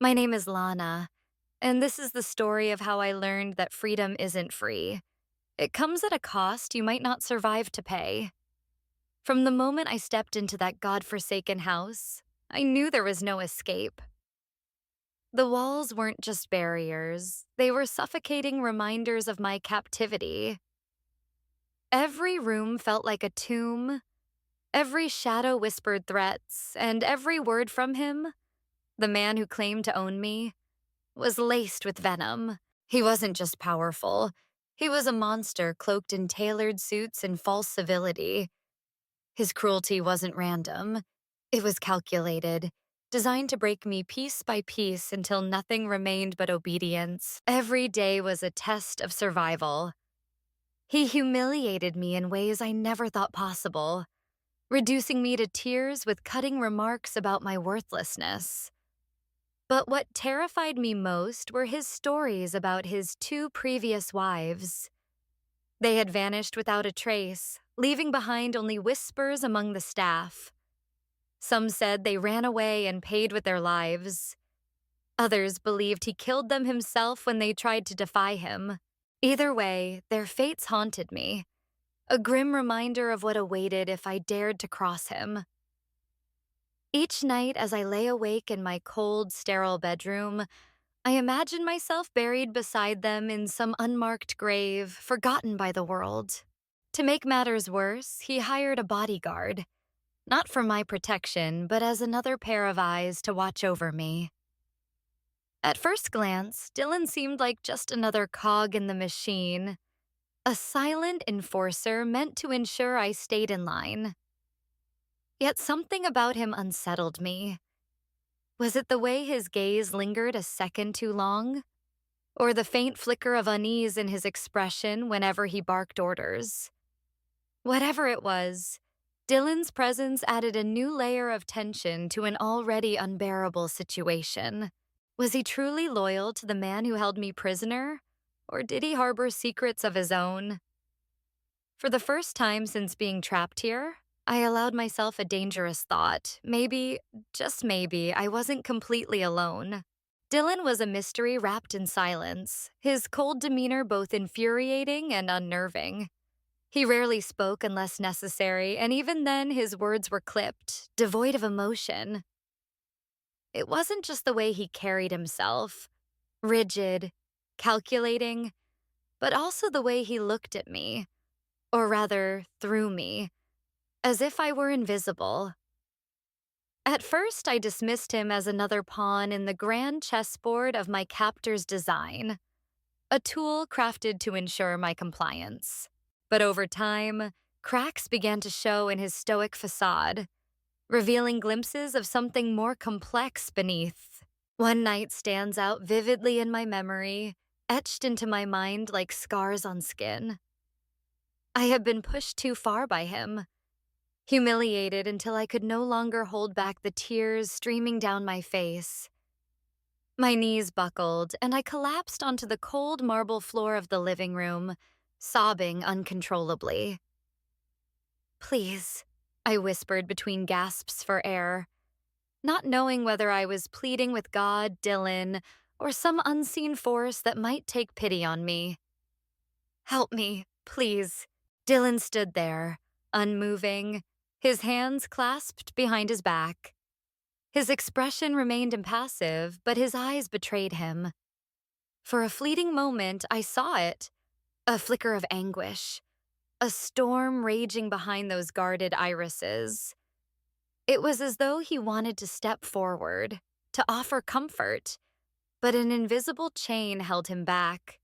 My name is Lana, and this is the story of how I learned that freedom isn't free. It comes at a cost you might not survive to pay. From the moment I stepped into that godforsaken house, I knew there was no escape. The walls weren't just barriers, they were suffocating reminders of my captivity. Every room felt like a tomb, every shadow whispered threats, and every word from him, the man who claimed to own me, was laced with venom. He wasn't just powerful. He was a monster cloaked in tailored suits and false civility. His cruelty wasn't random. It was calculated, designed to break me piece by piece until nothing remained but obedience. Every day was a test of survival. He humiliated me in ways I never thought possible, reducing me to tears with cutting remarks about my worthlessness. But what terrified me most were his stories about his two previous wives. They had vanished without a trace, leaving behind only whispers among the staff. Some said they ran away and paid with their lives. Others believed he killed them himself when they tried to defy him. Either way, their fates haunted me, a grim reminder of what awaited if I dared to cross him. Each night as I lay awake in my cold, sterile bedroom, I imagined myself buried beside them in some unmarked grave, forgotten by the world. To make matters worse, he hired a bodyguard, not for my protection, but as another pair of eyes to watch over me. At first glance, Dylan seemed like just another cog in the machine, a silent enforcer meant to ensure I stayed in line. Yet something about him unsettled me. Was it the way his gaze lingered a second too long? Or the faint flicker of unease in his expression whenever he barked orders? Whatever it was, Dylan's presence added a new layer of tension to an already unbearable situation. Was he truly loyal to the man who held me prisoner? Or did he harbor secrets of his own? For the first time since being trapped here, I allowed myself a dangerous thought. Maybe, just maybe, I wasn't completely alone. Dylan was a mystery wrapped in silence, his cold demeanor both infuriating and unnerving. He rarely spoke unless necessary, and even then his words were clipped, devoid of emotion. It wasn't just the way he carried himself, rigid, calculating, but also the way he looked at me, or rather, through me, as if I were invisible. At first, I dismissed him as another pawn in the grand chessboard of my captor's design, a tool crafted to ensure my compliance. But over time, cracks began to show in his stoic facade, revealing glimpses of something more complex beneath. One night stands out vividly in my memory, etched into my mind like scars on skin. I had been pushed too far by him, humiliated until I could no longer hold back the tears streaming down my face. My knees buckled, and I collapsed onto the cold marble floor of the living room, sobbing uncontrollably. "Please," I whispered between gasps for air, not knowing whether I was pleading with God, Dylan, or some unseen force that might take pity on me. "Help me, please." Dylan stood there, unmoving, his hands clasped behind his back. His expression remained impassive, but his eyes betrayed him. For a fleeting moment, I saw it, a flicker of anguish, a storm raging behind those guarded irises. It was as though he wanted to step forward, to offer comfort, but an invisible chain held him back.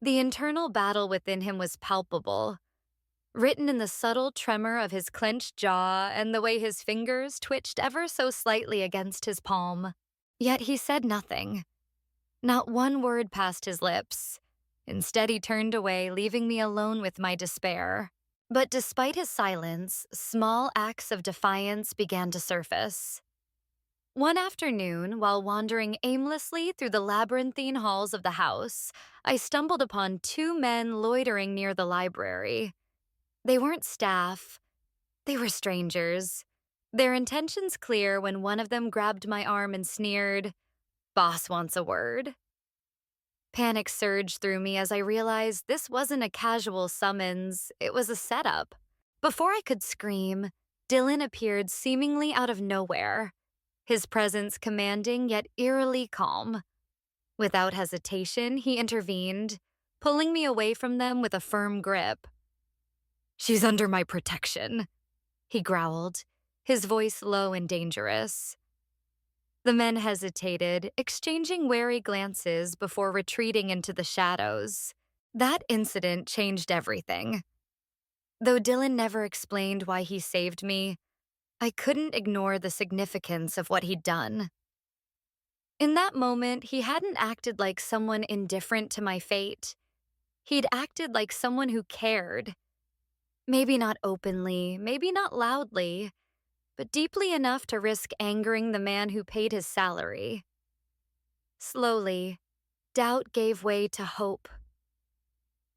The internal battle within him was palpable, written in the subtle tremor of his clenched jaw and the way his fingers twitched ever so slightly against his palm. Yet he said nothing. Not one word passed his lips. Instead, he turned away, leaving me alone with my despair. But despite his silence, small acts of defiance began to surface. One afternoon, while wandering aimlessly through the labyrinthine halls of the house, I stumbled upon two men loitering near the library. They weren't staff. They were strangers. Their intentions clear when one of them grabbed my arm and sneered, Boss wants a word. Panic surged through me as I realized this wasn't a casual summons, it was a setup. Before I could scream, Dylan appeared seemingly out of nowhere, his presence commanding yet eerily calm. Without hesitation, he intervened, pulling me away from them with a firm grip. "She's under my protection," he growled, his voice low and dangerous. The men hesitated, exchanging wary glances before retreating into the shadows. That incident changed everything. Though Dylan never explained why he saved me, I couldn't ignore the significance of what he'd done. In that moment, he hadn't acted like someone indifferent to my fate. He'd acted like someone who cared. Maybe not openly, maybe not loudly, but deeply enough to risk angering the man who paid his salary. Slowly, doubt gave way to hope.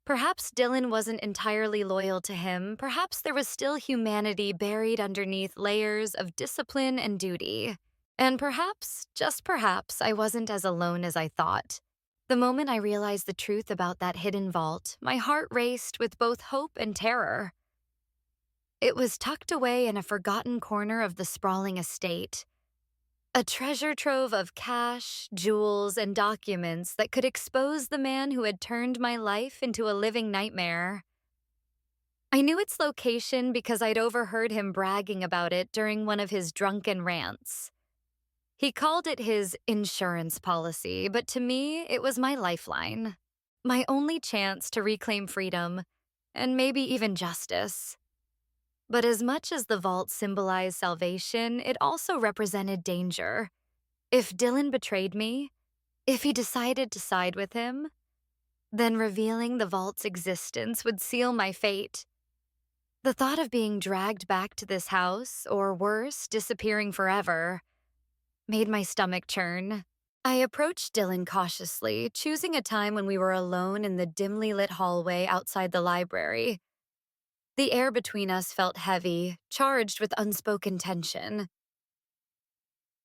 Perhaps Dylan wasn't entirely loyal to him. Perhaps there was still humanity buried underneath layers of discipline and duty. And perhaps, just perhaps, I wasn't as alone as I thought. The moment I realized the truth about that hidden vault, my heart raced with both hope and terror. It was tucked away in a forgotten corner of the sprawling estate. A treasure trove of cash, jewels, and documents that could expose the man who had turned my life into a living nightmare. I knew its location because I'd overheard him bragging about it during one of his drunken rants. He called it his insurance policy, but to me, it was my lifeline. My only chance to reclaim freedom, and maybe even justice. But as much as the vault symbolized salvation, it also represented danger. If Dylan betrayed me, if he decided to side with him, then revealing the vault's existence would seal my fate. The thought of being dragged back to this house, or worse, disappearing forever, made my stomach churn. I approached Dylan cautiously, choosing a time when we were alone in the dimly lit hallway outside the library. The air between us felt heavy, charged with unspoken tension.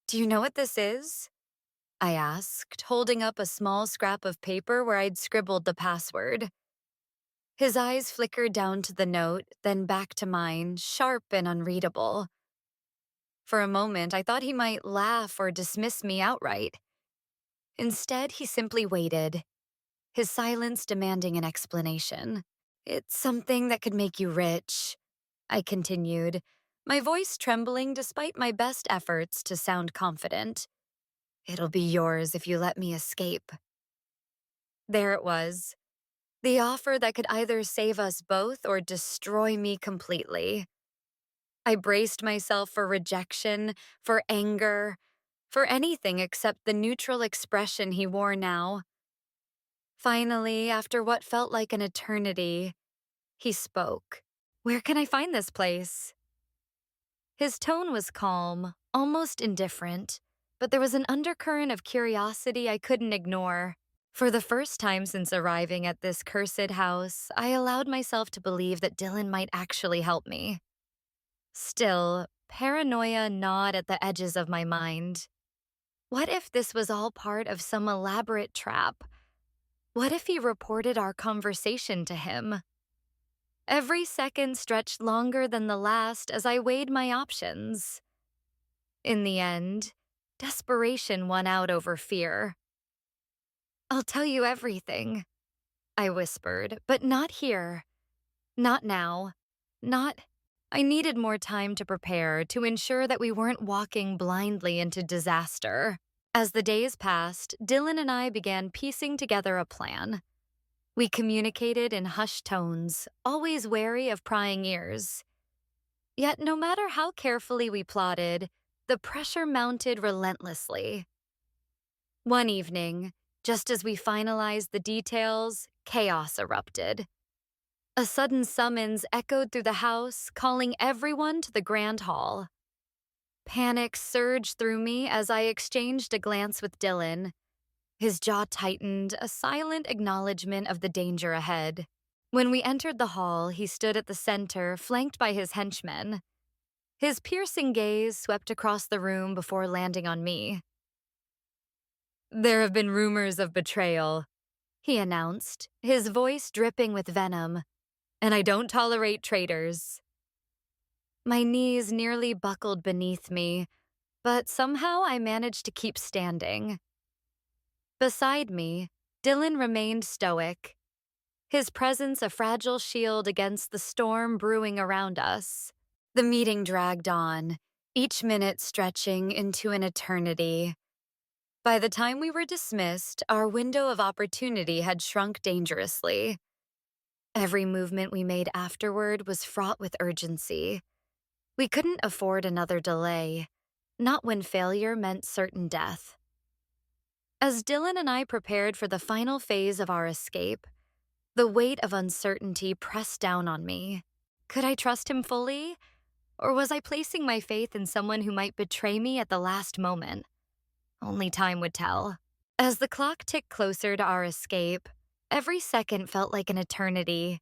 "Do you know what this is?" I asked, holding up a small scrap of paper where I'd scribbled the password. His eyes flickered down to the note, then back to mine, sharp and unreadable. For a moment, I thought he might laugh or dismiss me outright. Instead, he simply waited, his silence demanding an explanation. "It's something that could make you rich," I continued, my voice trembling despite my best efforts to sound confident. "It'll be yours if you let me escape." There it was, the offer that could either save us both or destroy me completely. I braced myself for rejection, for anger, for anything except the neutral expression he wore now. Finally, after what felt like an eternity, he spoke. "Where can I find this place?" His tone was calm, almost indifferent, but there was an undercurrent of curiosity I couldn't ignore. For the first time since arriving at this cursed house, I allowed myself to believe that Dylan might actually help me. Still, paranoia gnawed at the edges of my mind. What if this was all part of some elaborate trap? What if he reported our conversation to him? Every second stretched longer than the last as I weighed my options. In the end, desperation won out over fear. "I'll tell you everything," I whispered, "but not here. Not now. Not—" I needed more time to prepare, to ensure that we weren't walking blindly into disaster. As the days passed, Dylan and I began piecing together a plan. We communicated in hushed tones, always wary of prying ears. Yet no matter how carefully we plotted, the pressure mounted relentlessly. One evening, just as we finalized the details, chaos erupted. A sudden summons echoed through the house, calling everyone to the grand hall. Panic surged through me as I exchanged a glance with Dylan. His jaw tightened, a silent acknowledgement of the danger ahead. When we entered the hall, he stood at the center, flanked by his henchmen. His piercing gaze swept across the room before landing on me. There have been rumors of betrayal, he announced, his voice dripping with venom, and I don't tolerate traitors. My knees nearly buckled beneath me, but somehow I managed to keep standing. Beside me, Dylan remained stoic, his presence a fragile shield against the storm brewing around us. The meeting dragged on, each minute stretching into an eternity. By the time we were dismissed, our window of opportunity had shrunk dangerously. Every movement we made afterward was fraught with urgency. We couldn't afford another delay, not when failure meant certain death. As Dylan and I prepared for the final phase of our escape, the weight of uncertainty pressed down on me. Could I trust him fully? Or was I placing my faith in someone who might betray me at the last moment? Only time would tell. As the clock ticked closer to our escape, every second felt like an eternity.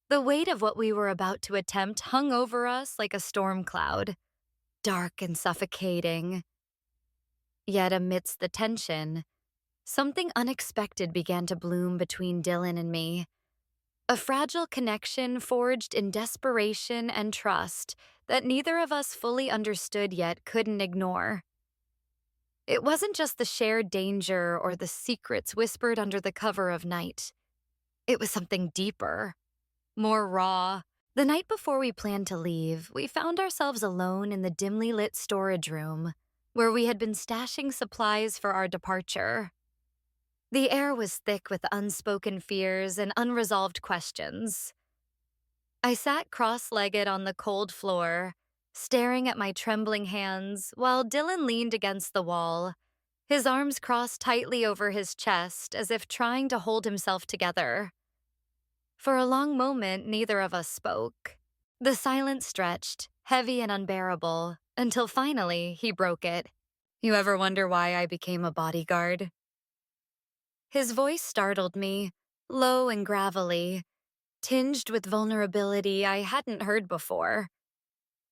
The weight of what we were about to attempt hung over us like a storm cloud, dark and suffocating. Yet amidst the tension, something unexpected began to bloom between Dylan and me. A fragile connection forged in desperation and trust that neither of us fully understood yet couldn't ignore. It wasn't just the shared danger or the secrets whispered under the cover of night. It was something deeper, more raw. The night before we planned to leave, we found ourselves alone in the dimly lit storage room, where we had been stashing supplies for our departure. The air was thick with unspoken fears and unresolved questions. I sat cross-legged on the cold floor, staring at my trembling hands, while Dylan leaned against the wall, his arms crossed tightly over his chest as if trying to hold himself together. For a long moment, neither of us spoke. The silence stretched, heavy and unbearable, until finally he broke it. "You ever wonder why I became a bodyguard?" His voice startled me, low and gravelly, tinged with vulnerability I hadn't heard before.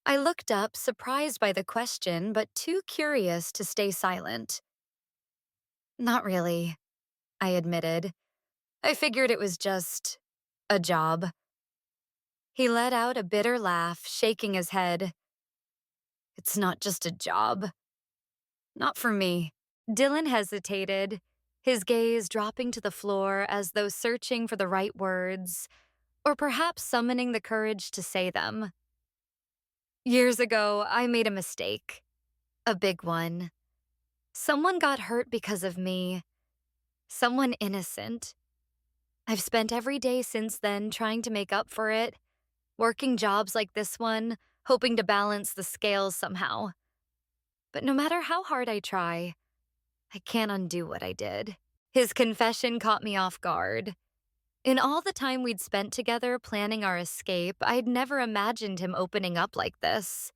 I looked up, surprised by the question, but too curious to stay silent. "Not really," I admitted. "I figured it was just a job." He let out a bitter laugh, shaking his head. "It's not just a job. Not for me." Dylan hesitated, his gaze dropping to the floor as though searching for the right words, or perhaps summoning the courage to say them. "Years ago, I made a mistake. A big one. Someone got hurt because of me. Someone innocent. I've spent every day since then trying to make up for it, working jobs like this one, hoping to balance the scales somehow. But no matter how hard I try, I can't undo what I did." His confession caught me off guard. In all the time we'd spent together planning our escape, I'd never imagined him opening up like this.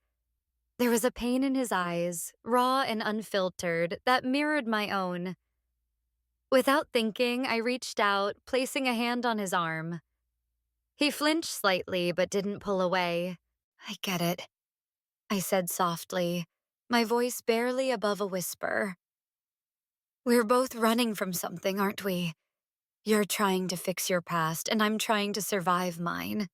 There was a pain in his eyes, raw and unfiltered, that mirrored my own. Without thinking, I reached out, placing a hand on his arm. He flinched slightly but didn't pull away. "I get it," I said softly, my voice barely above a whisper. "We're both running from something, aren't we? You're trying to fix your past, and I'm trying to survive mine."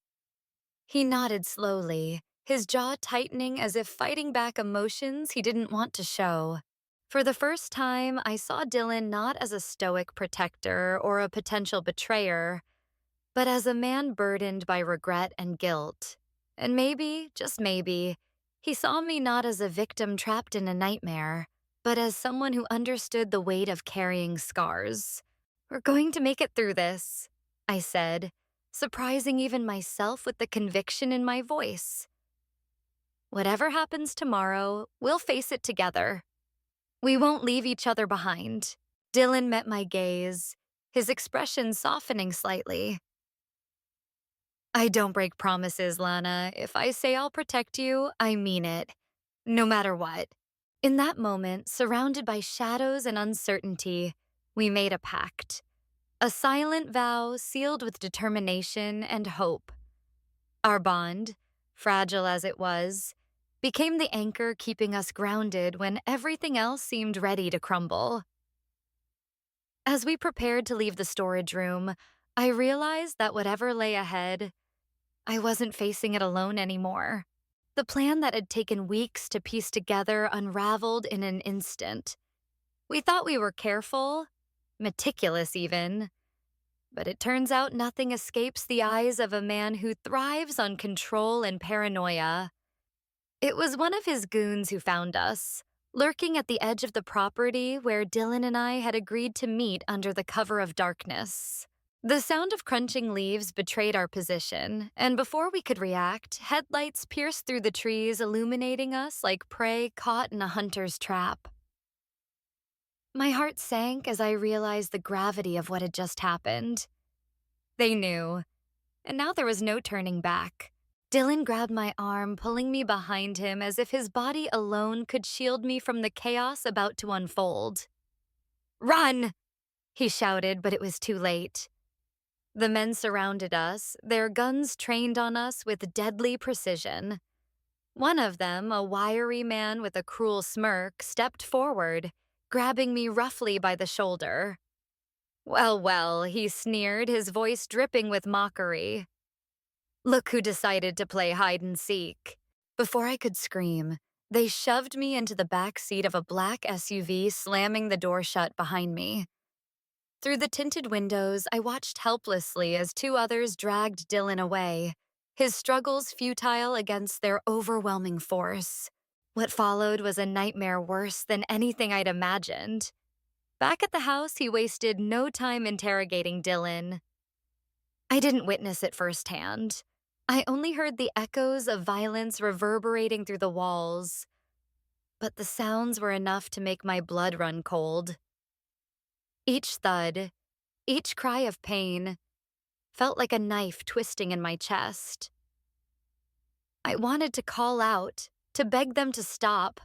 He nodded slowly, his jaw tightening as if fighting back emotions he didn't want to show. For the first time, I saw Dylan not as a stoic protector or a potential betrayer, but as a man burdened by regret and guilt. And maybe, just maybe, he saw me not as a victim trapped in a nightmare, but as someone who understood the weight of carrying scars. "We're going to make it through this," I said, surprising even myself with the conviction in my voice. "Whatever happens tomorrow, we'll face it together. We won't leave each other behind." Dylan met my gaze, his expression softening slightly. "I don't break promises, Lana. If I say I'll protect you, I mean it, no matter what." In that moment, surrounded by shadows and uncertainty, we made a pact. A silent vow sealed with determination and hope. Our bond, fragile as it was, became the anchor keeping us grounded when everything else seemed ready to crumble. As we prepared to leave the storage room, I realized that whatever lay ahead, I wasn't facing it alone anymore. The plan that had taken weeks to piece together unraveled in an instant. We thought we were careful, meticulous even, but it turns out nothing escapes the eyes of a man who thrives on control and paranoia. It was one of his goons who found us, lurking at the edge of the property where Dylan and I had agreed to meet under the cover of darkness. The sound of crunching leaves betrayed our position, and before we could react, headlights pierced through the trees, illuminating us like prey caught in a hunter's trap. My heart sank as I realized the gravity of what had just happened. They knew, and now there was no turning back. Dylan grabbed my arm, pulling me behind him as if his body alone could shield me from the chaos about to unfold. "Run!" he shouted, but it was too late. The men surrounded us, their guns trained on us with deadly precision. One of them, a wiry man with a cruel smirk, stepped forward, grabbing me roughly by the shoulder. "Well, well," he sneered, his voice dripping with mockery. "Look who decided to play hide and seek." Before I could scream, they shoved me into the back seat of a black SUV, slamming the door shut behind me. Through the tinted windows, I watched helplessly as two others dragged Dylan away, his struggles futile against their overwhelming force. What followed was a nightmare worse than anything I'd imagined. Back at the house, he wasted no time interrogating Dylan. I didn't witness it firsthand. I only heard the echoes of violence reverberating through the walls, but the sounds were enough to make my blood run cold. Each thud, each cry of pain, felt like a knife twisting in my chest. I wanted to call out, to beg them to stop,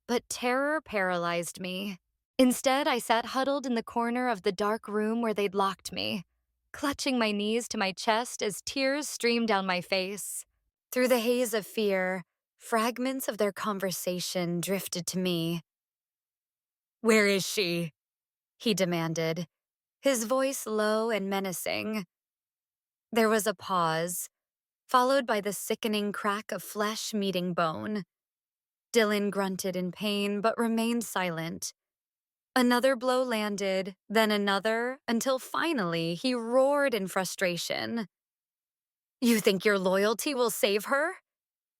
but terror paralyzed me. Instead, I sat huddled in the corner of the dark room where they'd locked me, clutching my knees to my chest as tears streamed down my face. Through the haze of fear, fragments of their conversation drifted to me. "Where is she?" he demanded, his voice low and menacing. There was a pause, followed by the sickening crack of flesh meeting bone. Dylan grunted in pain but remained silent. Another blow landed, then another, until finally he roared in frustration. "You think your loyalty will save her?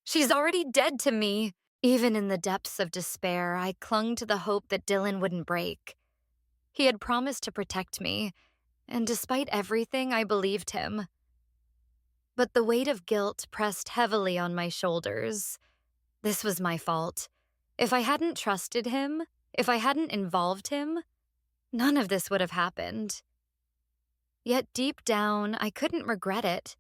She's already dead to me." Even in the depths of despair, I clung to the hope that Dylan wouldn't break. He had promised to protect me, and despite everything, I believed him. But the weight of guilt pressed heavily on my shoulders. This was my fault. If I hadn't trusted him, if I hadn't involved him, none of this would have happened. Yet deep down, I couldn't regret it.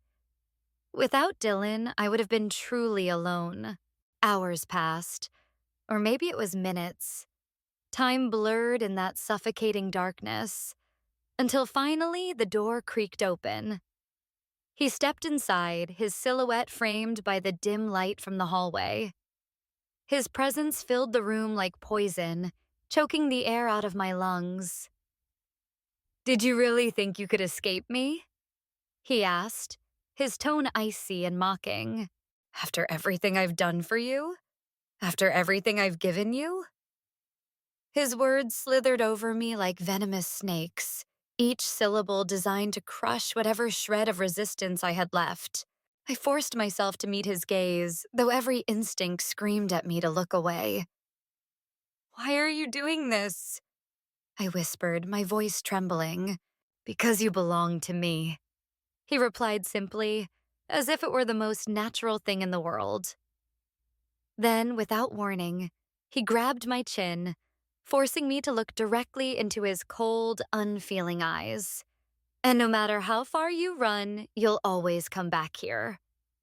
Without Dylan, I would have been truly alone. Hours passed, or maybe it was minutes. Time blurred in that suffocating darkness, until finally the door creaked open. He stepped inside, his silhouette framed by the dim light from the hallway. His presence filled the room like poison, choking the air out of my lungs. "Did you really think you could escape me?" he asked, his tone icy and mocking. "After everything I've done for you? After everything I've given you?" His words slithered over me like venomous snakes, each syllable designed to crush whatever shred of resistance I had left. I forced myself to meet his gaze, though every instinct screamed at me to look away. "Why are you doing this?" I whispered, my voice trembling. "Because you belong to me," he replied simply, as if it were the most natural thing in the world. Then, without warning, he grabbed my chin, forcing me to look directly into his cold, unfeeling eyes. "And no matter how far you run, you'll always come back here.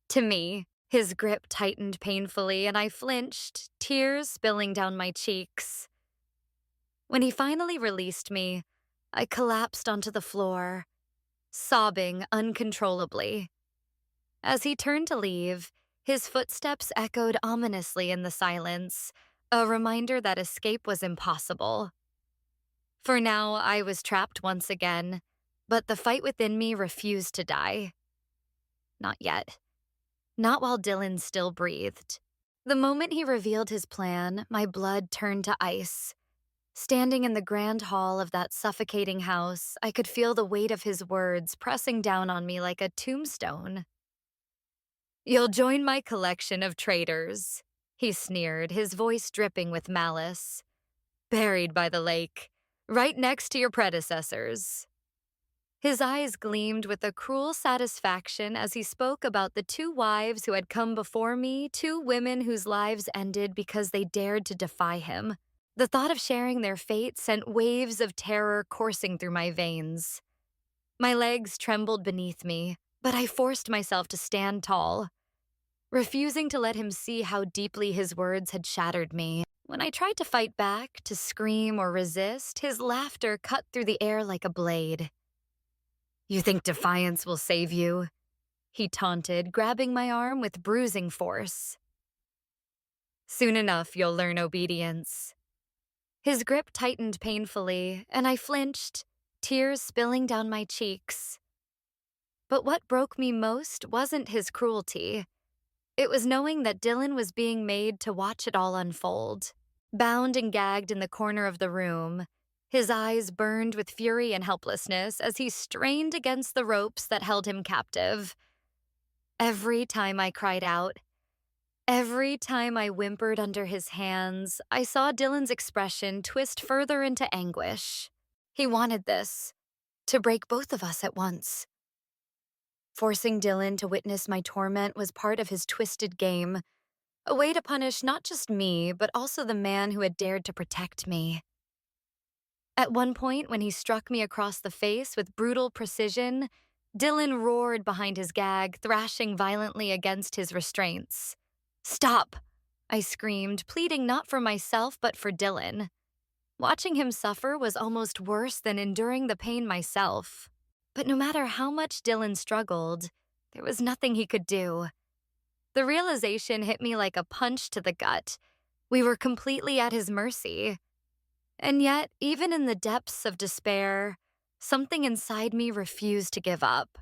To me." His grip tightened painfully, and I flinched, tears spilling down my cheeks. When he finally released me, I collapsed onto the floor, sobbing uncontrollably. As he turned to leave, his footsteps echoed ominously in the silence, a reminder that escape was impossible. For now, I was trapped once again, but the fight within me refused to die. Not yet. Not while Dylan still breathed. The moment he revealed his plan, my blood turned to ice. Standing in the grand hall of that suffocating house, I could feel the weight of his words pressing down on me like a tombstone. "You'll join my collection of traitors," he sneered, his voice dripping with malice. "Buried by the lake, right next to your predecessors." His eyes gleamed with a cruel satisfaction as he spoke about the two wives who had come before me, two women whose lives ended because they dared to defy him. The thought of sharing their fate sent waves of terror coursing through my veins. My legs trembled beneath me, but I forced myself to stand tall, refusing to let him see how deeply his words had shattered me. When I tried to fight back, to scream or resist, his laughter cut through the air like a blade. "You think defiance will save you?" he taunted, grabbing my arm with bruising force. "Soon enough, you'll learn obedience." His grip tightened painfully, and I flinched, tears spilling down my cheeks. But what broke me most wasn't his cruelty. It was knowing that Dylan was being made to watch it all unfold. Bound and gagged in the corner of the room, his eyes burned with fury and helplessness as he strained against the ropes that held him captive. Every time I cried out, every time I whimpered under his hands, I saw Dylan's expression twist further into anguish. He wanted this, to break both of us at once. Forcing Dylan to witness my torment was part of his twisted game, a way to punish not just me, but also the man who had dared to protect me. At one point, when he struck me across the face with brutal precision, Dylan roared behind his gag, thrashing violently against his restraints. "Stop!" I screamed, pleading not for myself but for Dylan. Watching him suffer was almost worse than enduring the pain myself. But no matter how much Dylan struggled, there was nothing he could do. The realization hit me like a punch to the gut. We were completely at his mercy. And yet, even in the depths of despair, something inside me refused to give up.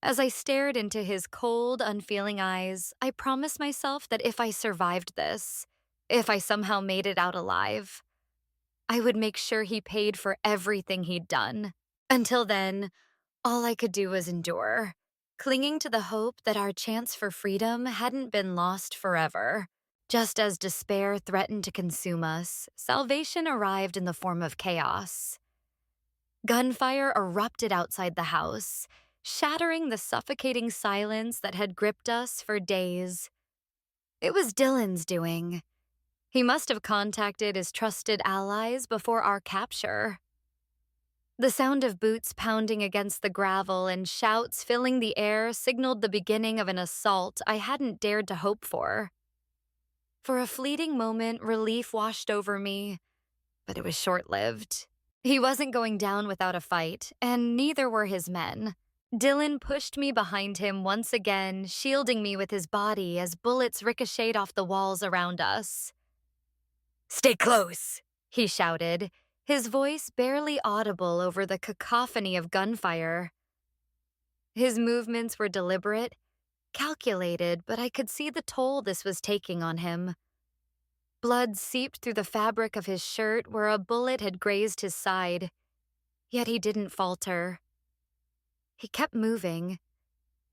As I stared into his cold, unfeeling eyes, I promised myself that if I survived this, if I somehow made it out alive, I would make sure he paid for everything he'd done. Until then, all I could do was endure, clinging to the hope that our chance for freedom hadn't been lost forever. Just as despair threatened to consume us, salvation arrived in the form of chaos. Gunfire erupted outside the house, shattering the suffocating silence that had gripped us for days. It was Dylan's doing. He must have contacted his trusted allies before our capture. The sound of boots pounding against the gravel and shouts filling the air signaled the beginning of an assault I hadn't dared to hope for. For a fleeting moment, relief washed over me, but it was short-lived. He wasn't going down without a fight, and neither were his men. Dylan pushed me behind him once again, shielding me with his body as bullets ricocheted off the walls around us. "Stay close," he shouted, his voice barely audible over the cacophony of gunfire. His movements were deliberate, calculated, but I could see the toll this was taking on him. Blood seeped through the fabric of his shirt where a bullet had grazed his side, yet he didn't falter. He kept moving,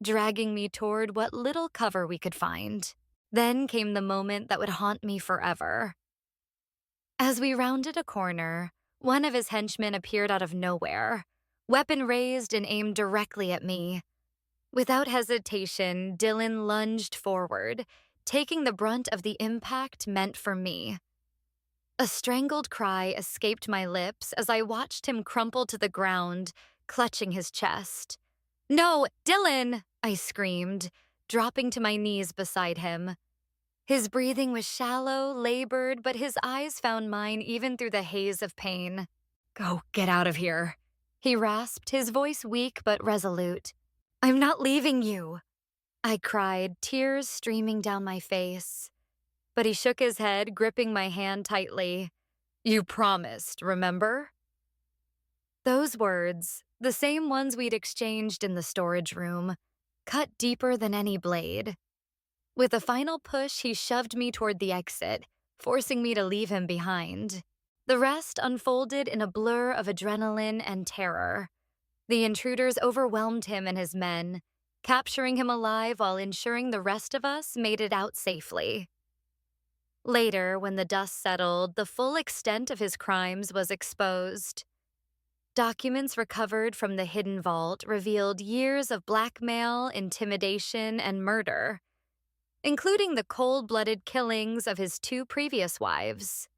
dragging me toward what little cover we could find. Then came the moment that would haunt me forever. As we rounded a corner, one of his henchmen appeared out of nowhere, weapon raised and aimed directly at me. Without hesitation, Dylan lunged forward, taking the brunt of the impact meant for me. A strangled cry escaped my lips as I watched him crumple to the ground, clutching his chest. "No, Dylan!" I screamed, dropping to my knees beside him. His breathing was shallow, labored, but his eyes found mine even through the haze of pain. "Go, get out of here," he rasped, his voice weak but resolute. "I'm not leaving you," I cried, tears streaming down my face. But he shook his head, gripping my hand tightly. "You promised, remember?" Those words, the same ones we'd exchanged in the storage room, cut deeper than any blade. With a final push, he shoved me toward the exit, forcing me to leave him behind. The rest unfolded in a blur of adrenaline and terror. The intruders overwhelmed him and his men, capturing him alive while ensuring the rest of us made it out safely. Later, when the dust settled, the full extent of his crimes was exposed. Documents recovered from the hidden vault revealed years of blackmail, intimidation, and murder, including the cold-blooded killings of his 2 previous wives.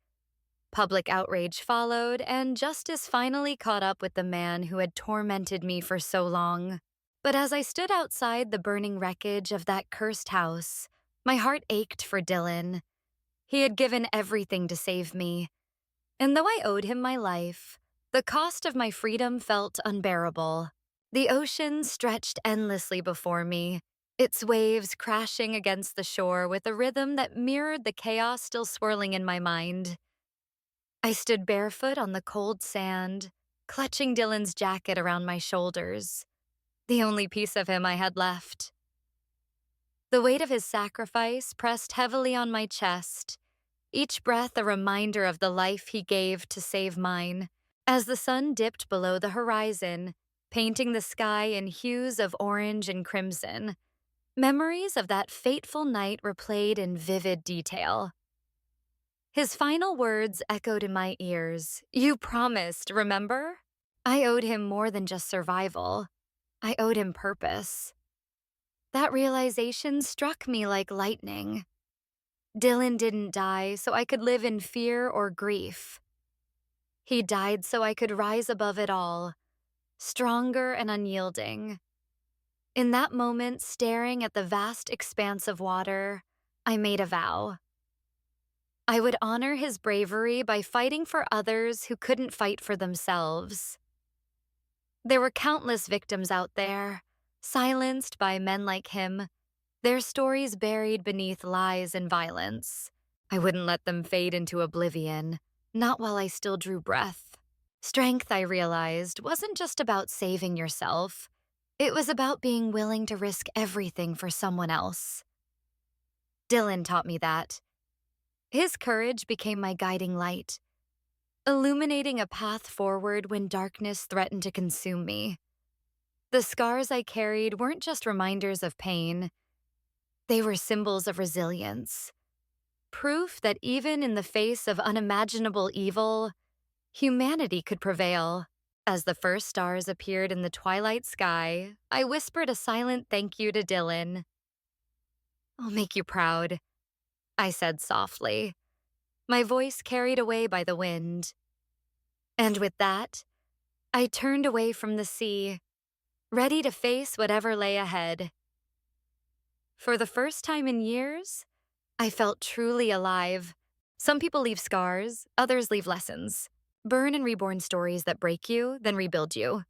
Public outrage followed, and justice finally caught up with the man who had tormented me for so long. But as I stood outside the burning wreckage of that cursed house, my heart ached for Dylan. He had given everything to save me, and though I owed him my life, the cost of my freedom felt unbearable. The ocean stretched endlessly before me, its waves crashing against the shore with a rhythm that mirrored the chaos still swirling in my mind. I stood barefoot on the cold sand, clutching Dylan's jacket around my shoulders, the only piece of him I had left. The weight of his sacrifice pressed heavily on my chest, each breath a reminder of the life he gave to save mine. As the sun dipped below the horizon, painting the sky in hues of orange and crimson, memories of that fateful night replayed in vivid detail. His final words echoed in my ears. "You promised, remember?" I owed him more than just survival. I owed him purpose. That realization struck me like lightning. Dylan didn't die so I could live in fear or grief. He died so I could rise above it all, stronger and unyielding. In that moment, staring at the vast expanse of water, I made a vow. I would honor his bravery by fighting for others who couldn't fight for themselves. There were countless victims out there, silenced by men like him, their stories buried beneath lies and violence. I wouldn't let them fade into oblivion, not while I still drew breath. Strength, I realized, wasn't just about saving yourself. It was about being willing to risk everything for someone else. Dylan taught me that. His courage became my guiding light, illuminating a path forward when darkness threatened to consume me. The scars I carried weren't just reminders of pain. They were symbols of resilience, proof that even in the face of unimaginable evil, humanity could prevail. As the first stars appeared in the twilight sky, I whispered a silent thank you to Dylan. "I'll make you proud," I said softly, my voice carried away by the wind. And with that, I turned away from the sea, ready to face whatever lay ahead. For the first time in years, I felt truly alive. Some people leave scars, others leave lessons. Burn and reborn stories that break you, then rebuild you.